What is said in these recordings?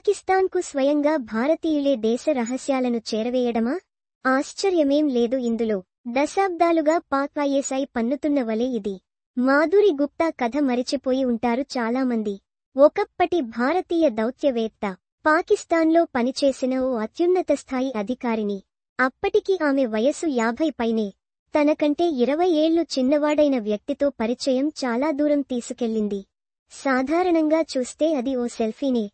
పాకిస్తాన్కు స్వయంగా భారతీయులే దేశ రహస్యాలను చేరవేయడమా? ఆశ్చర్యమేం లేదు ఇందులో. దశాబ్దాలుగా పాక్ ఐఎస్ఐ పన్నుతున్న వలె ఇది. మాధురి గుప్తా కథ మరిచిపోయి ఉంటారు చాలామంది. ఒకప్పటి భారతీయ దౌత్యవేత్త, పాకిస్తాన్లో పనిచేసిన ఓ అత్యున్నత స్థాయి అధికారిని. అప్పటికి ఆమె వయసు 50 పైనే. తనకంటే 20 ఏళ్లు చిన్నవాడైన వ్యక్తితో పరిచయం చాలా దూరం తీసుకెళ్లింది. సాధారణంగా చూస్తే అది ఓ సెల్ఫీనే.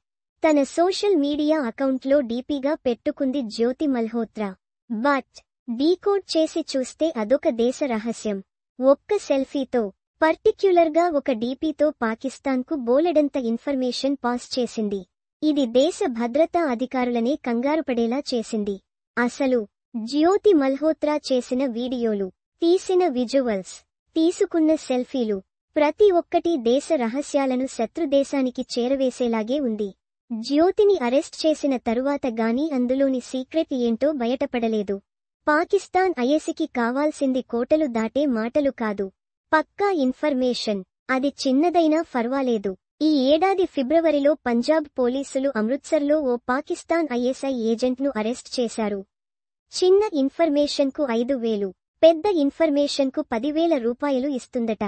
తన సోషల్ మీడియా అకౌంట్లో డీపీగా పెట్టుకుంది జ్యోతి మల్హోత్రా. బట్ డీకోడ్ చేసి చూస్తే అదొక దేశ రహస్యం. ఒక్క సెల్ఫీతో, పర్టిక్యులర్గా ఒక డీపీతో పాకిస్తాన్కు బోలెడంత ఇన్ఫర్మేషన్ పాస్ చేసింది. ఇది దేశ భద్రతా అధికారులనే కంగారుపడేలా చేసింది. అసలు జ్యోతి మల్హోత్రా చేసిన వీడియోలు, తీసిన విజువల్స్, తీసుకున్న సెల్ఫీలు ప్రతి ఒక్కటీ దేశ రహస్యాలను శత్రుదేశానికి చేరవేసేలాగే ఉంది. జ్యోతిని అరెస్ట్ చేసిన తరువాత గానీ అందులోని సీక్రెట్ ఏంటో బయటపడలేదు. పాకిస్తాన్ ఐఎస్ఐకి కావాల్సింది కోటలు దాటే మాటలు కాదు, పక్కా ఇన్ఫర్మేషన్. అది చిన్నదైనా ఫర్వాలేదు. ఈ ఏడాది ఫిబ్రవరిలో పంజాబ్ పోలీసులు అమృత్సర్లో ఓ పాకిస్తాన్ ఐఎస్ఐ ఏజెంట్ను అరెస్ట్ చేశారు. చిన్న ఇన్ఫర్మేషన్కు 5,000, పెద్ద ఇన్ఫర్మేషన్కు 10,000 రూపాయలు ఇస్తుందట.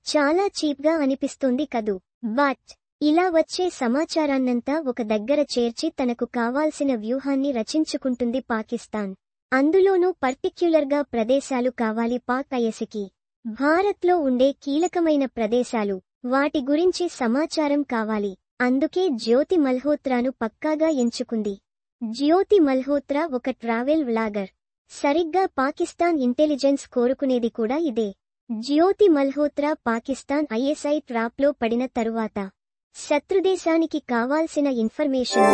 చాలా చీప్గా అనిపిస్తుంది కదూ. బట్ ఇలా వచ్చే సమాచారాన్నంతా ఒక దగ్గర చేర్చి తనకు కావాల్సిన వ్యూహాన్ని రచించుకుంటుంది పాకిస్తాన్. అందులోనూ పర్టిక్యులర్గా ప్రదేశాలు కావాలి పాక్ ఐఎస్ఐకి. భారత్లో ఉండే కీలకమైన ప్రదేశాలు, వాటి గురించి సమాచారం కావాలి. అందుకే జ్యోతి మల్హోత్రాను పక్కాగా ఎంచుకుంది. జ్యోతి మల్హోత్రా ఒక ట్రావెల్ వ్లాగర్. సరిగ్గా పాకిస్తాన్ ఇంటెలిజెన్స్ కోరుకునేది కూడా ఇదే. జ్యోతి మల్హోత్రా పాకిస్తాన్ ఐఎస్ఐ ట్రాప్లో పడిన తరువాత శత్రుదేశానికి కావాల్సిన ఇన్ఫర్మేషన్